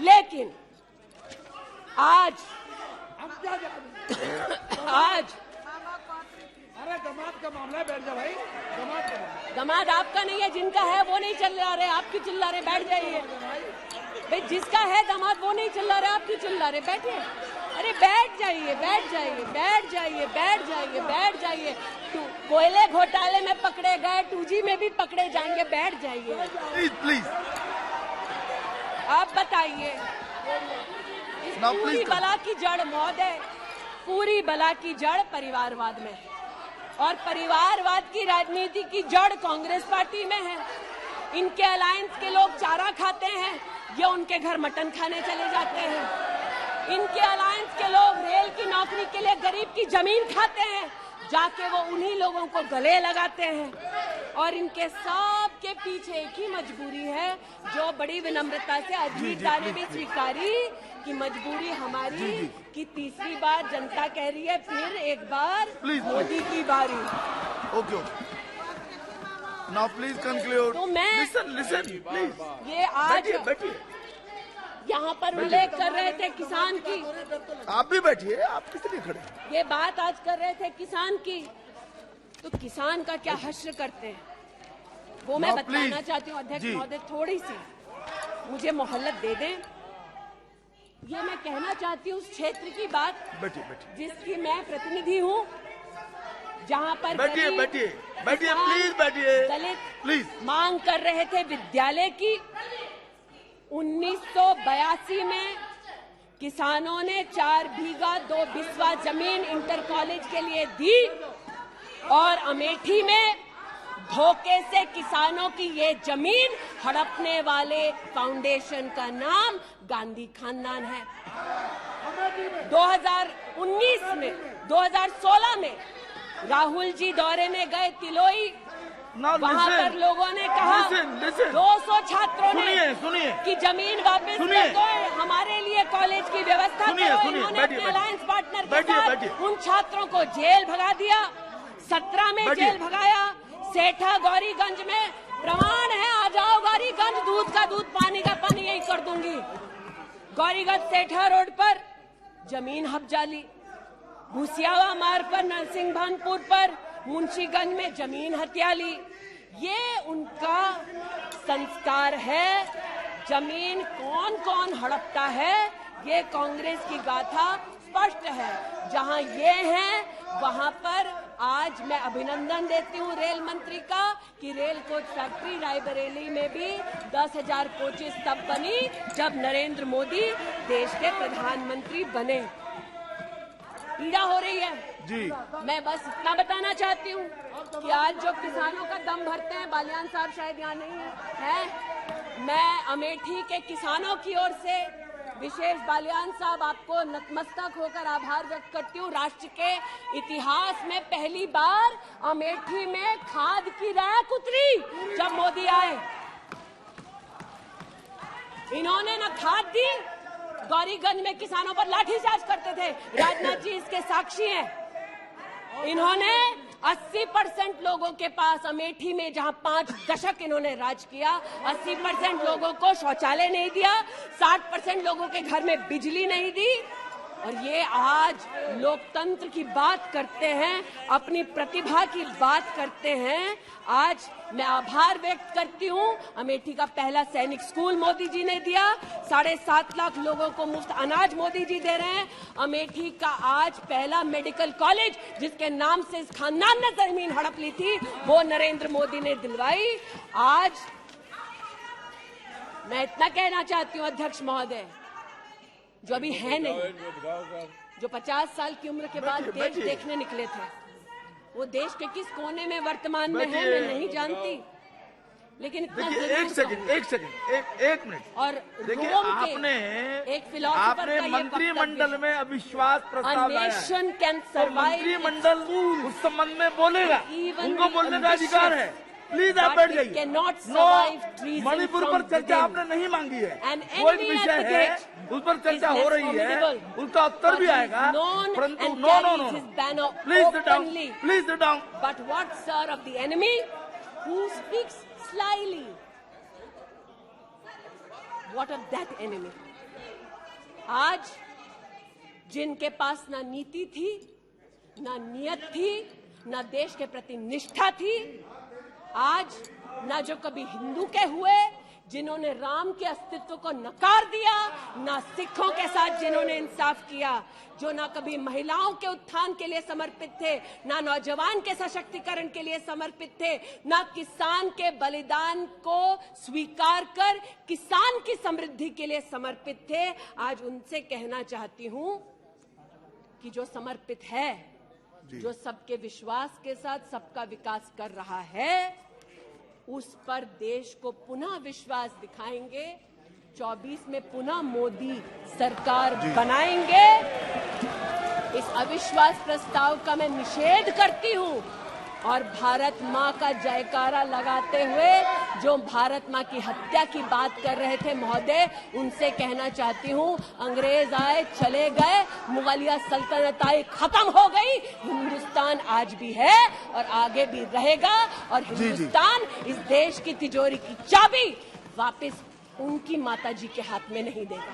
लेकिन आज अरे दामाद का मामला है, बैठ जा भाई। दामाद आपका नहीं है, जिनका है वो नहीं चिल्ला रहे, आप क्यों चिल्ला रहे? बैठ जाइए भाई। जिसका है दामाद वो नहीं चिल्ला रहे, आप क्यों चिल्ला रहे? बैठिए। अरे बैठ जाइए, बैठ जाइए, बैठ जाइए, बैठ जाइए, बैठ जाइए। कोयले घोटाले में पकड़े गए, 2G में भी पकड़े जाएंगे। बैठ जाइए प्लीज। आप बताइए, इस पूरी बला की जड़ महोदय, पूरी बला की जड़ परिवारवाद में है, और परिवारवाद की राजनीति की जड़ कांग्रेस पार्टी में है। इनके अलायंस के लोग चारा खाते हैं, ये उनके घर मटन खाने चले जाते हैं। इनके अलायंस के लोग रेल की नौकरी के लिए गरीब की जमीन खाते हैं, जाके वो उन्हीं लोगों को गले लगाते हैं। और इनके सब के पीछे एक ही मजबूरी है, जो बड़ी विनम्रता से अजीत दा ने भी स्वीकारी कि मजबूरी हमारी कि तीसरी बार जनता कह रही है, फिर एक बार मोदी की बारी। Okay, now please conclude. तो मैं लिसन प्लीज। ये आज बैठिए। यहाँ पर उल्लेख कर रहे थे किसान की। आप भी बैठिए, आप किस लिए खड़े? ये बात आज कर रहे थे किसान की, तो किसान का क्या हश्र करते हैं वो मैं बताना चाहती हूँ। अध्यक्ष महोदय, थोड़ी सी मुझे मोहल्लत दे दें। ये मैं कहना चाहती हूँ उस क्षेत्र की बात जिसकी मैं प्रतिनिधि हूँ, जहाँ पर बैठिए प्लीज, बैठिए दलित प्लीज मांग कर रहे थे विद्यालय की। 1982 में किसानों ने 4 बीघा 2 बिस्वा जमीन इंटर कॉलेज के लिए दी, और अमेठी में धोखे से किसानों की ये जमीन हड़पने वाले फाउंडेशन का नाम गांधी खानदान है। 2016 में राहुल जी दौरे में गए तिलोई, वहाँ पर लोगों ने कहा 200 छात्रों ने सुनिए कि जमीन वापस दे दो, हमारे लिए कॉलेज की व्यवस्था करो। इन्होंने अपने अलायंस पार्टनर के साथ उन छात्रों को जेल भगा दिया। 17 में जेल भगाया। सेठा गौरीगंज में प्रमाण है, आ जाओ गौरीगंज, दूध का दूध पानी का पानी यही कर दूंगी। गौरीगंज सेठा रोड पर जमीन हब्जाली, भूसियावा मार्ग पर नरसिंह भानपुर पर मुंशीगंज में जमीन हथियाली, ये उनका संस्कार है। जमीन कौन कौन हड़पता है, ये कांग्रेस की गाथा स्पष्ट है। जहां ये हैं वहां पर आज मैं अभिनंदन देती हूं रेल मंत्री का कि रेल कोच फैक्ट्री रायबरेली में भी 10,000 कोचेस तब बनी जब नरेंद्र मोदी देश के प्रधानमंत्री बने। पीड़ा हो रही है जी। मैं बस इतना बताना चाहती हूँ कि आज जो किसानों का दम भरते हैं, बालियान साहब शायद यहाँ नहीं है, मैं अमेठी के किसानों की ओर से विशेष बालियान साहब आपको नतमस्तक होकर आभार व्यक्त करती हूँ। राष्ट्र के इतिहास में पहली बार अमेठी में खाद की रैक उतरी जब मोदी आए। इन्होंने न खाद दी, गौरीगंज में किसानों पर लाठीचार्ज करते थे, राजनाथ जी इसके साक्षी हैं। इन्होंने 80% लोगों के पास अमेठी में जहां 5 दशक इन्होंने राज किया, 80% लोगों को शौचालय नहीं दिया, 60% लोगों के घर में बिजली नहीं दी। और ये आज लोकतंत्र की बात करते हैं, अपनी प्रतिभा की बात करते हैं। आज मैं आभार व्यक्त करती हूँ, अमेठी का पहला सैनिक स्कूल मोदी जी ने दिया, 7.5 लाख लोगों को मुफ्त अनाज मोदी जी दे रहे हैं। अमेठी का आज पहला मेडिकल कॉलेज जिसके नाम से इस खानदान ने जमीन हड़प ली थी, वो नरेंद्र मोदी ने दिलवाई। आज मैं इतना कहना चाहती हूँ अध्यक्ष महोदय, जो अभी है नहीं, जो 50 साल की उम्र के बाद देश देखने निकले थे, वो देश के किस कोने में वर्तमान में है मैं नहीं जानती, लेकिन इतना एक मिनट। और देखिए, आपने एक फिलोसोफर का मंत्रिमंडल में अविश्वास प्रस्ताव लाया है। मंत्रिमंडल उस संबंध में बोलेगा, उनको बोलने का अधिकार है। प्लीज आप बैठ जाइए। मणिपुर पर चर्चा आपने नहीं मांगी है, वो एक विषय है, उस पर चर्चा हो रही है, उसका उत्तर भी आएगा, परंतु no please sit down, please sit down. But what sir of the enemy who speaks slyly, what of that enemy? आज जिनके पास ना नीति थी, ना नियत थी, ना देश के प्रति निष्ठा थी, आज ना जो कभी हिंदू के हुए, जिन्होंने राम के अस्तित्व को नकार दिया, ना सिखों के साथ जिन्होंने इंसाफ किया, जो ना कभी महिलाओं के उत्थान के लिए समर्पित थे, ना नौजवान के सशक्तिकरण के लिए समर्पित थे, ना किसान के बलिदान को स्वीकार कर किसान की समृद्धि के लिए समर्पित थे। आज उनसे कहना चाहती हूं कि जो समर्पित है, जो सबके विश्वास के साथ सबका विकास कर रहा है, उस पर देश को पुनः विश्वास दिखाएंगे। 24 में पुनः मोदी सरकार बनाएंगे। इस अविश्वास प्रस्ताव का मैं निषेध करती हूं और भारत मां का जयकारा लगाते हुए जो भारत मां की हत्या की बात कर रहे थे महोदय, उनसे कहना चाहती हूं, अंग्रेज आए चले गए, मुगलिया सल्तनत आई खत्म हो गई, हिंदुस्तान आज भी है और आगे भी रहेगा। और हिंदुस्तान इस देश की तिजोरी की चाबी वापस उनकी माताजी के हाथ में नहीं देगा।